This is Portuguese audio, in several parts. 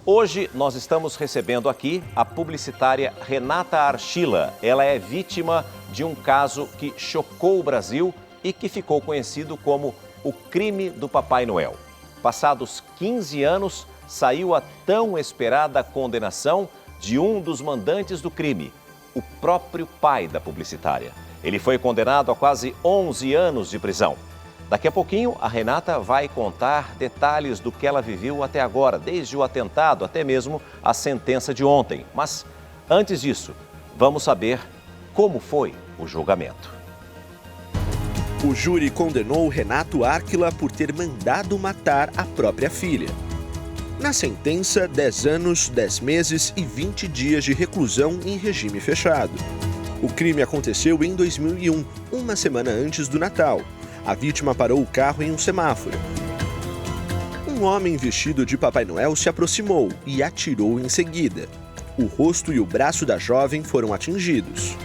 Hoje nós estamos recebendo aqui a publicitária Renata Archila. Ela é vítima de um caso que chocou o Brasil e que ficou conhecido como o crime do Papai Noel. Passados 15 anos, saiu a tão esperada condenação de um dos mandantes do crime, o próprio pai da publicitária. Ele foi condenado a quase 11 anos de prisão. Daqui a pouquinho, a Renata vai contar detalhes do que ela viveu até agora, desde o atentado até mesmo a sentença de ontem. Mas, antes disso, vamos saber como foi o julgamento. O júri condenou Renato Árquila por ter mandado matar a própria filha. Na sentença, 10 anos, 10 meses e 20 dias de reclusão em regime fechado. O crime aconteceu em 2001, uma semana antes do Natal. A vítima parou o carro em um semáforo. Um homem vestido de Papai Noel se aproximou e atirou em seguida. O rosto e o braço da jovem foram atingidos.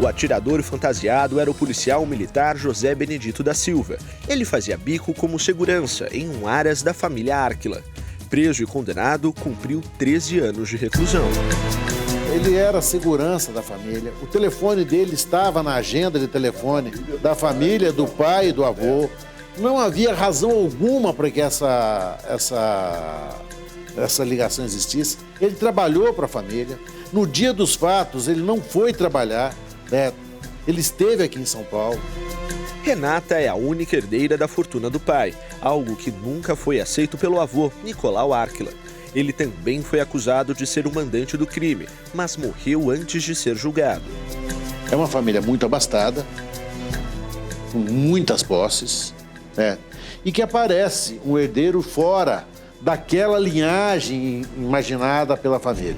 O atirador fantasiado era o policial militar José Benedito da Silva. Ele fazia bico como segurança em um Aras da família Árquila. Preso e condenado, cumpriu 13 anos de reclusão. Ele era segurança da família. O telefone dele estava na agenda de telefone da família, do pai e do avô. Não havia razão alguma para que essa ligação existisse. Ele trabalhou para a família. No dia dos fatos, ele não foi trabalhar, né? Ele esteve aqui em São Paulo. Renata é a única herdeira da fortuna do pai, algo que nunca foi aceito pelo avô, Nicolau Árquila. Ele também foi acusado de ser o mandante do crime, mas morreu antes de ser julgado. É uma família muito abastada, com muitas posses, né? E que aparece um herdeiro fora daquela linhagem imaginada pela família.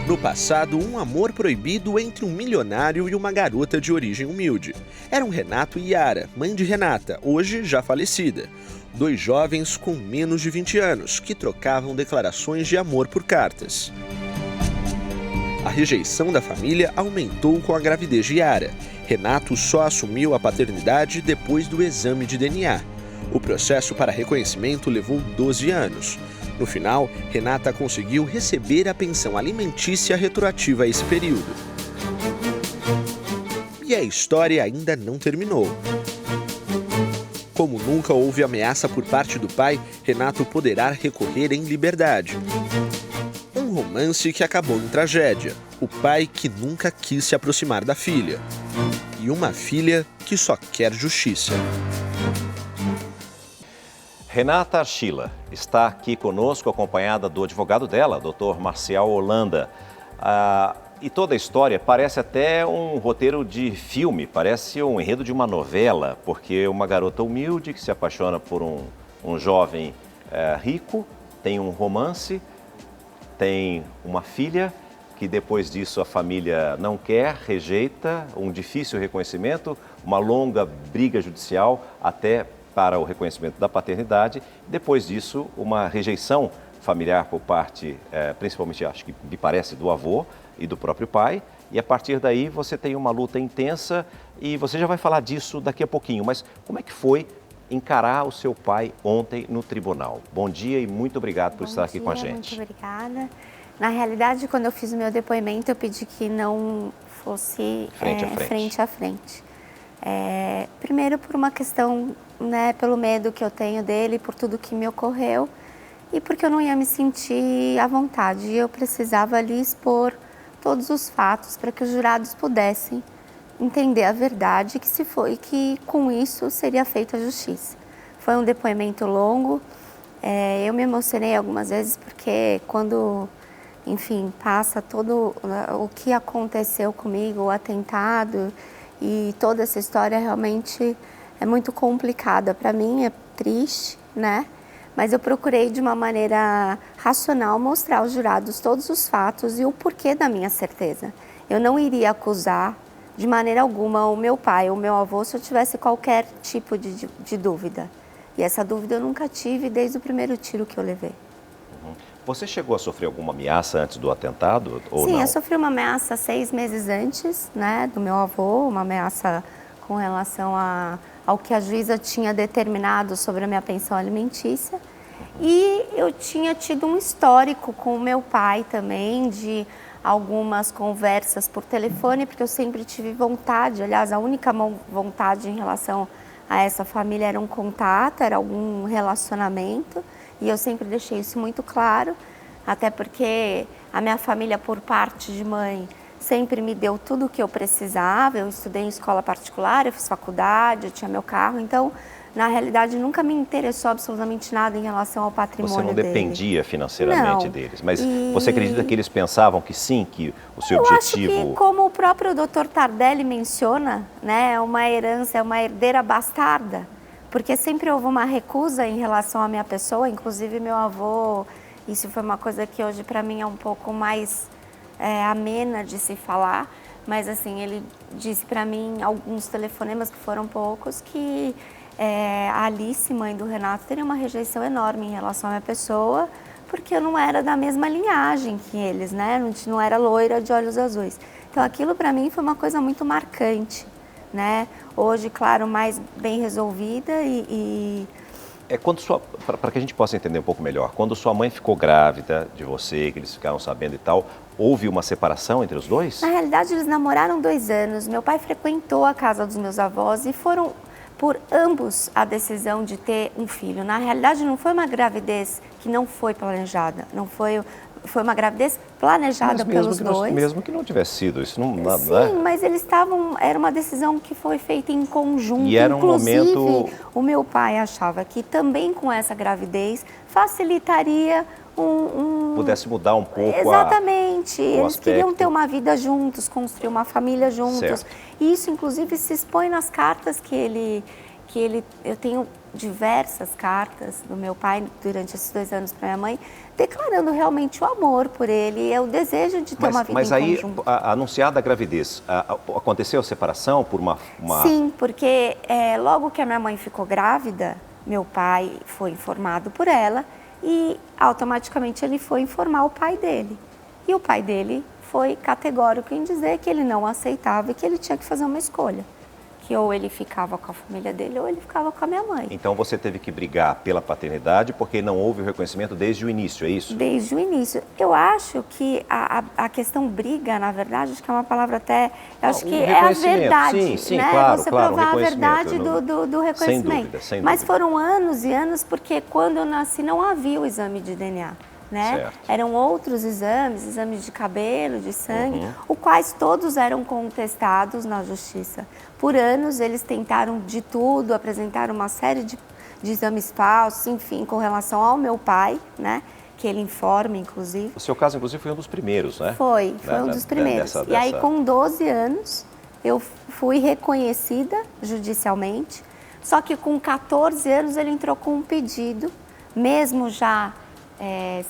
No passado, um amor proibido entre um milionário e uma garota de origem humilde. Eram Renato e Yara, mãe de Renata, hoje já falecida. 2 jovens com menos de 20 anos, que trocavam declarações de amor por cartas. A rejeição da família aumentou com a gravidez de Yara. Renato só assumiu a paternidade depois do exame de DNA. O processo para reconhecimento levou 12 anos. No final, Renata conseguiu receber a pensão alimentícia retroativa a esse período. E a história ainda não terminou. Como nunca houve ameaça por parte do pai, Renato poderá recorrer em liberdade. Um romance que acabou em tragédia. O pai que nunca quis se aproximar da filha. E uma filha que só quer justiça. Renata Archila está aqui conosco, acompanhada do advogado dela, Dr. Marcial Holanda. E toda a história parece até um roteiro de filme, parece um enredo de uma novela, porque uma garota humilde que se apaixona por um jovem rico, tem um romance, tem uma filha que depois disso a família não quer, rejeita, um difícil reconhecimento, uma longa briga judicial até para o reconhecimento da paternidade. Depois disso, uma rejeição familiar por parte, principalmente, acho que me parece, do avô e do próprio pai. E a partir daí você tem uma luta intensa e você já vai falar disso daqui a pouquinho. Mas como é que foi encarar o seu pai ontem no tribunal? Bom dia e muito obrigado por estar aqui com a gente. Muito obrigada. Na realidade, quando eu fiz o meu depoimento, eu pedi que não fosse frente a frente. Primeiro por uma questão, né, pelo medo que eu tenho dele, por tudo que me ocorreu e porque eu não ia me sentir à vontade. Eu precisava ali expor todos os fatos para que os jurados pudessem entender a verdade e que com isso seria feita a justiça. Foi um depoimento longo, eu me emocionei algumas vezes porque quando, enfim, passa todo o que aconteceu comigo, o atentado e toda essa história realmente é muito complicada. Para mim é triste, né? Mas eu procurei de uma maneira racional mostrar aos jurados todos os fatos e o porquê da minha certeza. Eu não iria acusar de maneira alguma o meu pai ou o meu avô se eu tivesse qualquer tipo de dúvida. E essa dúvida eu nunca tive desde o primeiro tiro que eu levei. Você chegou a sofrer alguma ameaça antes do atentado ou não? Sim, eu sofri uma ameaça 6 meses antes, né, do meu avô, uma ameaça com relação ao que a juíza tinha determinado sobre a minha pensão alimentícia. E eu tinha tido um histórico com o meu pai também, de algumas conversas por telefone, porque eu sempre tive vontade, aliás, a única vontade em relação a essa família era um contato, era algum relacionamento, e eu sempre deixei isso muito claro, até porque a minha família, por parte de mãe, sempre me deu tudo o que eu precisava. Eu estudei em escola particular, eu fiz faculdade, eu tinha meu carro, então, na realidade, nunca me interessou absolutamente nada em relação ao patrimônio dele. Você não dependia financeiramente deles, mas você acredita que eles pensavam que sim, que o seu objetivo... Eu acho que, como o próprio Dr. Tardelli menciona, né, é uma herança, é uma herdeira bastarda, porque sempre houve uma recusa em relação à minha pessoa, inclusive meu avô, isso foi uma coisa que hoje para mim é um pouco mais amena de se falar, mas assim, ele disse para mim, alguns telefonemas que foram poucos, que a Alice, mãe do Renato, teria uma rejeição enorme em relação à minha pessoa, porque eu não era da mesma linhagem que eles, né? Não era loira de olhos azuis. Então aquilo para mim foi uma coisa muito marcante, né? Hoje, claro, mais bem resolvida para que a gente possa entender um pouco melhor, quando sua mãe ficou grávida de você, que eles ficaram sabendo e tal, houve uma separação entre os dois? Na realidade, eles namoraram 2 anos. Meu pai frequentou a casa dos meus avós e foram por ambos a decisão de ter um filho. Na realidade, não foi uma gravidez que não foi planejada, foi uma gravidez planejada pelos dois. Mesmo que não tivesse sido, isso não... Sim, mas eles estavam... Era uma decisão que foi feita em conjunto. E era um Inclusive, momento... o meu pai achava que também com essa gravidez facilitaria pudesse mudar um pouco. Exatamente. Eles aspecto. queriam ter uma vida juntos, construir uma família juntos. Certo. E isso, inclusive, se expõe nas cartas que ele... Eu tenho diversas cartas do meu pai durante esses 2 anos para minha mãe, declarando realmente o amor por ele e o desejo de ter uma vida em conjunto. Mas aí, anunciada a gravidez, aconteceu a separação por uma... Sim, porque logo que a minha mãe ficou grávida, meu pai foi informado por ela e automaticamente ele foi informar o pai dele. E o pai dele foi categórico em dizer que ele não aceitava e que ele tinha que fazer uma escolha. Que ou ele ficava com a família dele ou ele ficava com a minha mãe. Então você teve que brigar pela paternidade porque não houve o reconhecimento desde o início, é isso? Desde o início. Eu acho que a questão briga, na verdade, acho que é uma palavra até... Eu acho que é a verdade, sim, né? Claro, você claro, provar a verdade do reconhecimento. Sem dúvida, sem dúvida. Mas foram anos e anos, porque quando eu nasci não havia o exame de DNA. Né? Certo. Eram outros exames de cabelo, de sangue, os quais todos eram contestados na justiça. Por anos eles tentaram de tudo, apresentaram uma série de exames falsos, enfim, com relação ao meu pai, né? Que ele informa, inclusive. O seu caso, inclusive, foi um dos primeiros, né? Foi um dos primeiros. E aí, com 12 anos, eu fui reconhecida judicialmente, só que com 14 anos ele entrou com um pedido, mesmo já...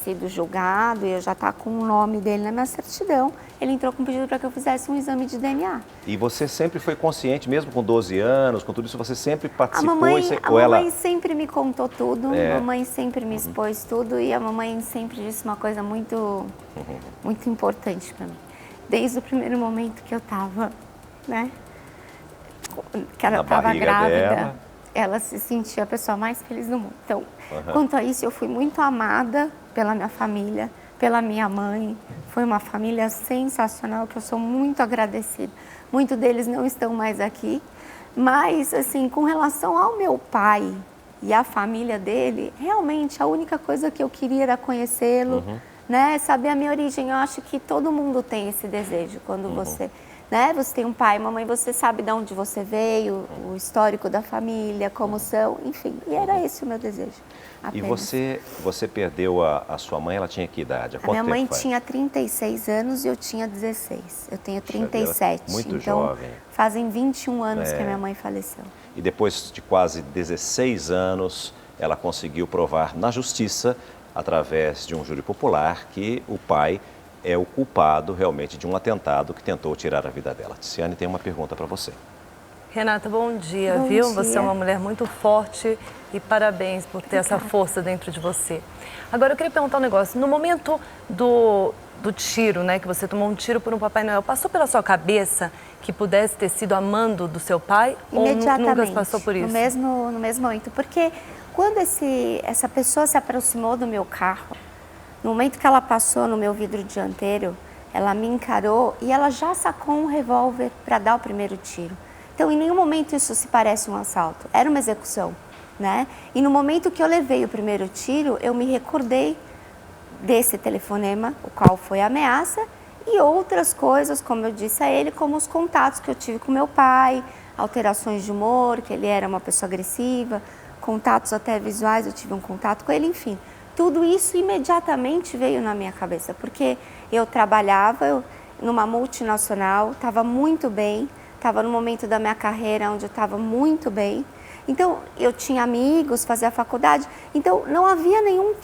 sido julgado e eu já estar com o nome dele na minha certidão, ele entrou com um pedido para que eu fizesse um exame de DNA. E você sempre foi consciente, mesmo com 12 anos, com tudo isso, você sempre participou? A mamãe sempre me contou tudo, a mamãe sempre me expôs tudo e a mamãe sempre disse uma coisa muito, muito importante para mim. Desde o primeiro momento que eu estava, né, que ela estava grávida. Ela se sentia a pessoa mais feliz do mundo. Então, quanto a isso, eu fui muito amada pela minha família, pela minha mãe. Foi uma família sensacional, que eu sou muito agradecida. Muitos deles não estão mais aqui. Mas, assim, com relação ao meu pai e à família dele, realmente a única coisa que eu queria era conhecê-lo, né? Saber a minha origem. Eu acho que todo mundo tem esse desejo quando você... Né? Você tem um pai, mamãe, você sabe de onde você veio, o histórico da família, como são, enfim. E era esse o meu desejo. Apenas. E você perdeu a sua mãe, ela tinha que idade? A minha mãe tinha 36 anos e eu tinha 16. Eu tenho 37. Muito então, jovem. Fazem 21 anos que a minha mãe faleceu. E depois de quase 16 anos, ela conseguiu provar na justiça, através de um júri popular, que o pai é o culpado realmente de um atentado que tentou tirar a vida dela. Tiziane tem uma pergunta para você. Renata, bom dia, bom viu? Dia. Você é uma mulher muito forte e parabéns por ter essa força dentro de você. Agora, eu queria perguntar um negócio. No momento do tiro, né, que você tomou um tiro por um Papai Noel, passou pela sua cabeça que pudesse ter sido a mando do seu pai? Ou nunca passou por isso? No mesmo momento, porque quando essa pessoa se aproximou do meu carro, no momento que ela passou no meu vidro dianteiro, ela me encarou e ela já sacou um revólver para dar o primeiro tiro. Então, em nenhum momento isso se parece um assalto, era uma execução, né? E no momento que eu levei o primeiro tiro, eu me recordei desse telefonema, o qual foi a ameaça, e outras coisas, como eu disse a ele, como os contatos que eu tive com meu pai, alterações de humor, que ele era uma pessoa agressiva, contatos até visuais, eu tive um contato com ele, enfim. Tudo isso imediatamente veio na minha cabeça, porque eu trabalhava numa multinacional, estava muito bem, estava no momento da minha carreira onde eu estava muito bem. Então, eu tinha amigos, fazia faculdade, então não havia nenhum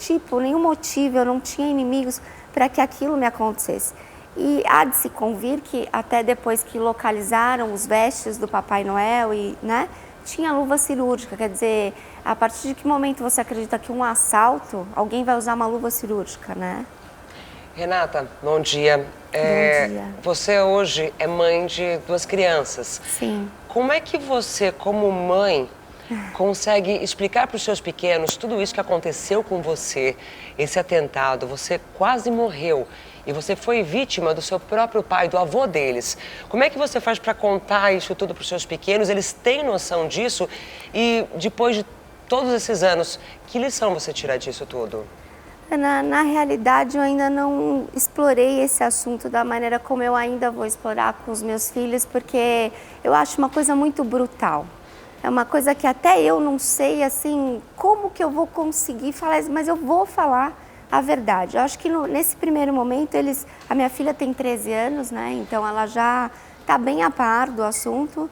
motivo, eu não tinha inimigos para que aquilo me acontecesse. E há de se convir que até depois que localizaram os vestes do Papai Noel e, né, tinha luva cirúrgica, quer dizer, a partir de que momento você acredita que um assalto, alguém vai usar uma luva cirúrgica, né? Renata, bom dia. Bom dia. Você hoje é mãe de 2 crianças. Sim. Como é que você, como mãe, consegue explicar para os seus pequenos tudo isso que aconteceu com você, esse atentado? Você quase morreu e você foi vítima do seu próprio pai, do avô deles. Como é que você faz para contar isso tudo para os seus pequenos? Eles têm noção disso? E depois de todos esses anos, que lição você tira disso tudo? Na realidade, eu ainda não explorei esse assunto da maneira como eu ainda vou explorar com os meus filhos, porque eu acho uma coisa muito brutal. É uma coisa que até eu não sei, assim, como que eu vou conseguir falar isso, mas eu vou falar a verdade. Eu acho que nesse primeiro momento, a minha filha tem 13 anos, né? Então ela já está bem a par do assunto.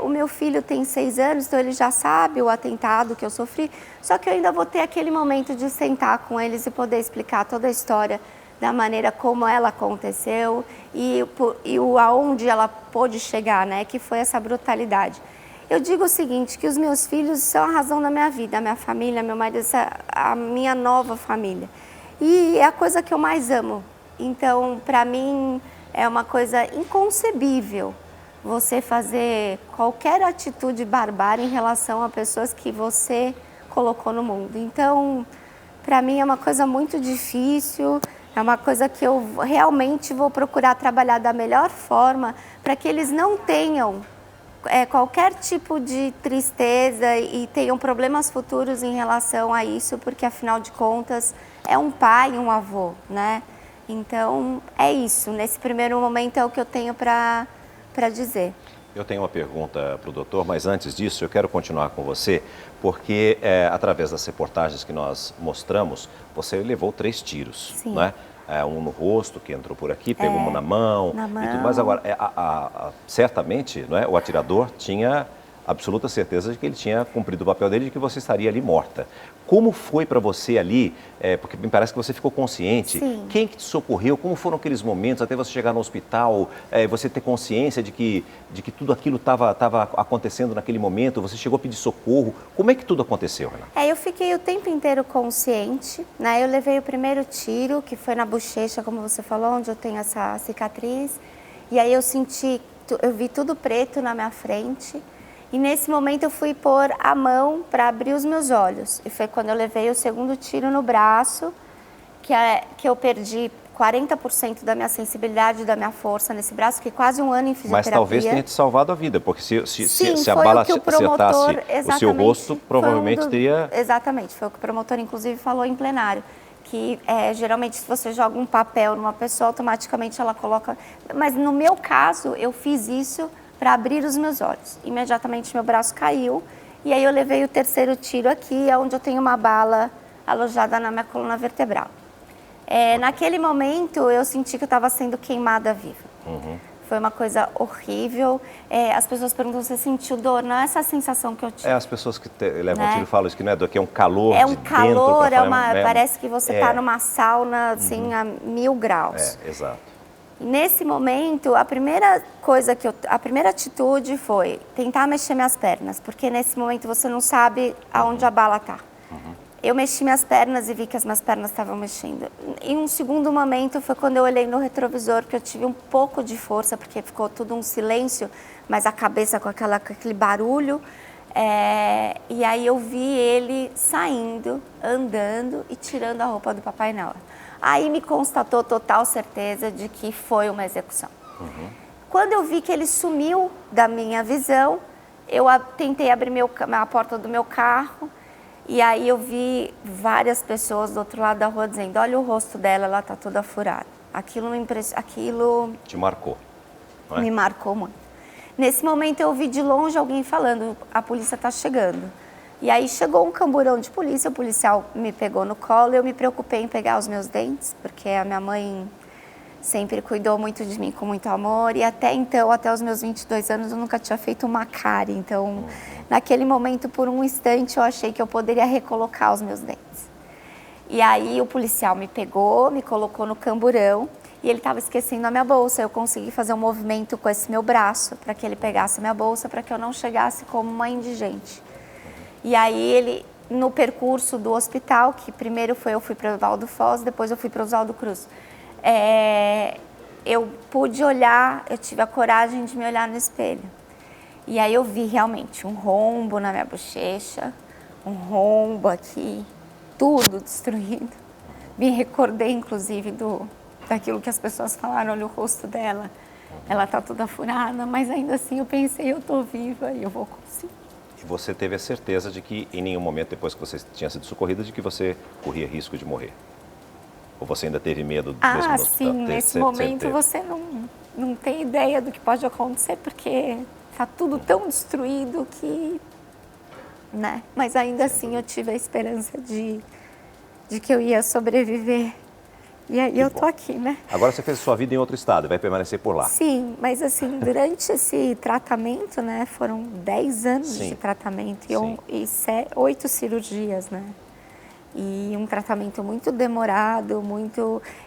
O meu filho tem 6 anos, então ele já sabe o atentado que eu sofri. Só que eu ainda vou ter aquele momento de sentar com eles e poder explicar toda a história da maneira como ela aconteceu e aonde ela pôde chegar, né? Que foi essa brutalidade. Eu digo o seguinte, que os meus filhos são a razão da minha vida, a minha família, meu marido, a minha nova família. E é a coisa que eu mais amo. Então, para mim, é uma coisa inconcebível você fazer qualquer atitude barbária em relação a pessoas que você colocou no mundo. Então, para mim é uma coisa muito difícil, é uma coisa que eu realmente vou procurar trabalhar da melhor forma para que eles não tenham qualquer tipo de tristeza e tenham problemas futuros em relação a isso, porque afinal de contas é um pai e um avô, né? Então é isso, nesse primeiro momento é o que eu tenho para dizer. Eu tenho uma pergunta para o doutor, mas antes disso eu quero continuar com você, porque através das reportagens que nós mostramos, você levou 3 tiros, Sim. né? Um no rosto, que entrou por aqui, pegou uma na mão. E tudo mais. Agora, certamente, não é, o atirador tinha absoluta certeza de que ele tinha cumprido o papel dele, de que você estaria ali morta. Como foi para você ali, porque me parece que você ficou consciente, Sim. Quem que te socorreu, como foram aqueles momentos até você chegar no hospital, você ter consciência de que tudo aquilo estava acontecendo naquele momento, você chegou a pedir socorro, como é que tudo aconteceu, Renata? Eu fiquei o tempo inteiro consciente, né? Eu levei o primeiro tiro, que foi na bochecha, como você falou, onde eu tenho essa cicatriz, e aí eu vi tudo preto na minha frente. E nesse momento eu fui pôr a mão para abrir os meus olhos. E foi quando eu levei o segundo tiro no braço, que eu perdi 40% da minha sensibilidade, da minha força nesse braço, que quase um ano em fisioterapia. Mas talvez tenha te salvado a vida, porque se a bala acertasse o seu rosto, provavelmente teria... Exatamente, foi o que o promotor inclusive falou em plenário. Que geralmente se você joga um papel numa pessoa, automaticamente ela coloca... Mas no meu caso, eu fiz isso para abrir os meus olhos. Imediatamente meu braço caiu e aí eu levei o terceiro tiro aqui, onde eu tenho uma bala alojada na minha coluna vertebral. Naquele momento eu senti que eu estava sendo queimada viva. Uhum. Foi uma coisa horrível. As pessoas perguntam, você sentiu dor? Não é essa sensação que eu tive. As pessoas que levam tiro falam isso, que não é dor, que é um calor de dentro. É um calor, parece que você está é. numa sauna assim, a 1000 graus. Exato. Nesse momento, a primeira atitude foi tentar mexer minhas pernas, porque nesse momento você não sabe aonde a bala está. Uhum. Eu mexi minhas pernas e vi que as minhas pernas estavam mexendo. Em um segundo momento foi quando eu olhei no retrovisor, que eu tive um pouco de força, porque ficou tudo um silêncio, mas a cabeça com aquele barulho. E aí eu vi ele saindo, andando e tirando a roupa do Papai Noel. Aí me constatou total certeza de que foi uma execução. Quando eu vi que ele sumiu da minha visão, eu tentei abrir a porta do meu carro e aí eu vi várias pessoas do outro lado da rua dizendo, olha o rosto dela, ela tá toda furada. Aquilo Te marcou, não é? Me marcou muito. Nesse momento eu ouvi de longe alguém falando, a polícia está chegando. E aí chegou um camburão de polícia, o policial me pegou no colo, eu me preocupei em pegar os meus dentes, porque a minha mãe sempre cuidou muito de mim com muito amor, e até então, até os meus 22 anos, eu nunca tinha feito uma cárie. Então, naquele momento, por um instante, eu achei que eu poderia recolocar os meus dentes. E aí o policial me pegou, me colocou no camburão, e ele estava esquecendo a minha bolsa. Eu consegui fazer um movimento com esse meu braço para que ele pegasse a minha bolsa, para que eu não chegasse como uma indigente. E aí ele, no percurso do hospital, que primeiro eu fui para o Oswaldo Foz, depois eu fui para o Oswaldo Cruz, eu pude olhar, eu tive a coragem de me olhar no espelho. E aí eu vi realmente um rombo na minha bochecha, um rombo aqui, tudo destruído. Me recordei, inclusive, daquilo que as pessoas falaram, olha o rosto dela, ela tá toda furada, mas ainda assim eu pensei, eu tô viva e eu vou conseguir. E você teve a certeza de que em nenhum momento, depois que você tinha sido socorrida, de que você corria risco de morrer? Ou você ainda teve medo mesmo no hospital? Sim, nesse momento você não tem ideia do que pode acontecer, porque tá tudo tão destruído que, né? Mas ainda assim eu tive a esperança de que eu ia sobreviver. E aí eu tô aqui, né? Agora você fez a sua vida em outro estado, vai permanecer por lá. Sim, mas assim, durante esse tratamento, né, foram 10 anos de tratamento e 8 cirurgias, né? E um tratamento muito demorado,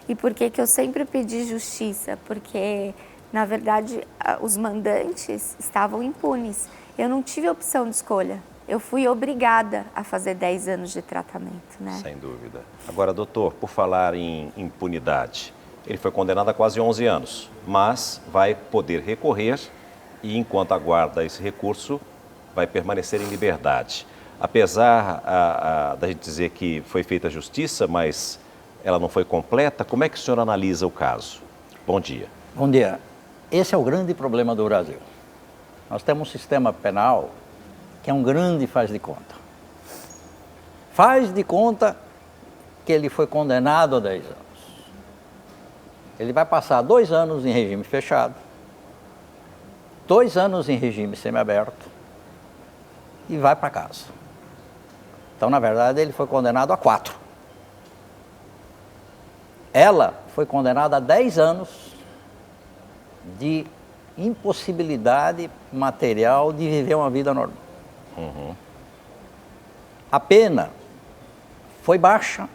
E por que eu sempre pedi justiça? Porque, na verdade, os mandantes estavam impunes. Eu não tive opção de escolha. Eu fui obrigada a fazer 10 anos de tratamento, né? Sem dúvida. Agora, doutor, por falar em impunidade, ele foi condenado a quase 11 anos, mas vai poder recorrer e, enquanto aguarda esse recurso, vai permanecer em liberdade. Apesar da gente dizer que foi feita a justiça, mas ela não foi completa, como é que o senhor analisa o caso? Bom dia. Bom dia. Esse é o grande problema do Brasil. Nós temos um sistema penal que é um grande faz de conta. Faz de conta que ele foi condenado a 10 anos. Ele vai passar 2 anos em regime fechado, 2 anos em regime semiaberto e vai para casa. Então, na verdade, ele foi condenado a 4. Ela foi condenada a 10 anos de impossibilidade material de viver uma vida normal. A pena foi baixa,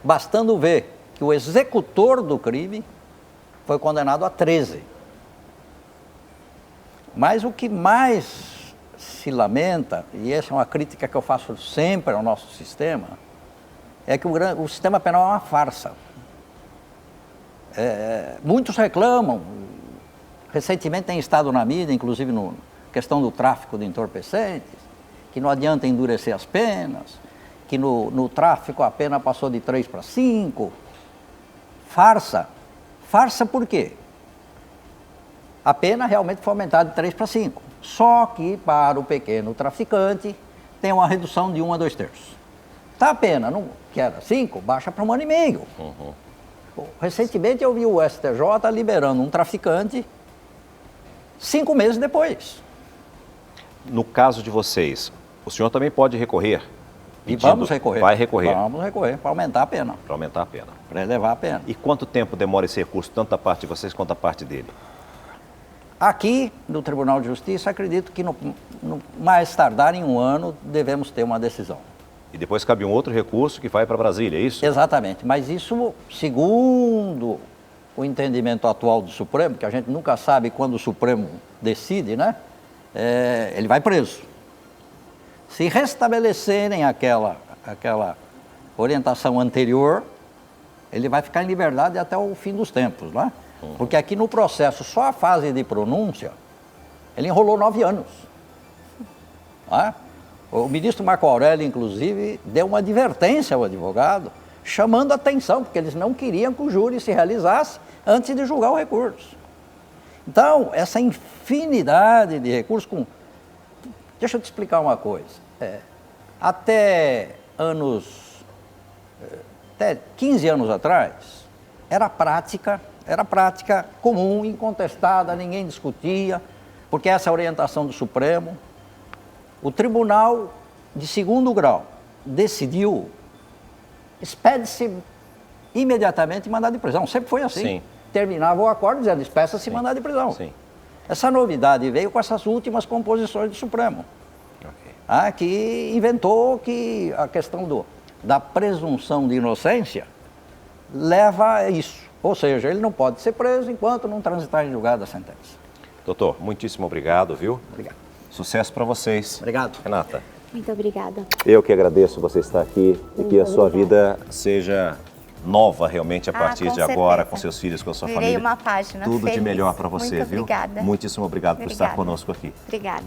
bastando ver que o executor do crime foi condenado a 13. Mas o que mais se lamenta, e essa é uma crítica que eu faço sempre ao nosso sistema, é que o sistema penal é uma farsa. Muitos reclamam, recentemente tem estado na mídia, inclusive na questão do tráfico de entorpecentes, que não adianta endurecer as penas, que no tráfico a pena passou de 3 para 5. Farsa. Farsa por quê? A pena realmente foi aumentada de 3 para 5. Só que para o pequeno traficante tem uma redução de 1 a 2 terços. Tá, a pena, que era 5, baixa para 1 ano e meio. Recentemente eu vi o STJ liberando um traficante 5 meses depois. No caso de vocês, o senhor também pode recorrer? E vamos recorrer. Vai recorrer? Vamos recorrer para aumentar a pena. Para aumentar a pena. Para elevar a pena. E quanto tempo demora esse recurso, tanto da parte de vocês quanto da parte dele? Aqui, no Tribunal de Justiça, acredito que no mais tardar em 1 ano, devemos ter uma decisão. E depois cabe um outro recurso que vai para Brasília, é isso? Exatamente. Mas isso, segundo o entendimento atual do Supremo, que a gente nunca sabe quando o Supremo decide, né? Ele vai preso. Se restabelecerem aquela orientação anterior, ele vai ficar em liberdade até o fim dos tempos, né? Porque aqui no processo, só a fase de pronúncia, ele enrolou 9 anos. Né? O ministro Marco Aurélio, inclusive, deu uma advertência ao advogado, chamando a atenção, porque eles não queriam que o júri se realizasse antes de julgar o recurso. Então, essa infinidade de recursos Deixa eu te explicar uma coisa. Até 15 anos atrás, era prática comum, incontestada, ninguém discutia, porque essa é a orientação do Supremo. O Tribunal de Segundo Grau decidiu, expede-se imediatamente mandado de prisão. Sempre foi assim. Sim. Terminava o acordo dizendo, espeça-se mandado de prisão. Sim. Essa novidade veio com essas últimas composições do Supremo, que inventou que a questão da presunção de inocência leva a isso. Ou seja, ele não pode ser preso enquanto não transitar em julgado a sentença. Doutor, muitíssimo obrigado, viu? Obrigado. Sucesso para vocês. Obrigado. Renata. Muito obrigada. Eu que agradeço você estar aqui e que a sua vida seja nova realmente a partir de agora, com seus filhos, com a sua família. Virei uma página Tudo feliz. de melhor para você, Muito viu? obrigada. Muitíssimo obrigado por estar conosco aqui. Obrigada.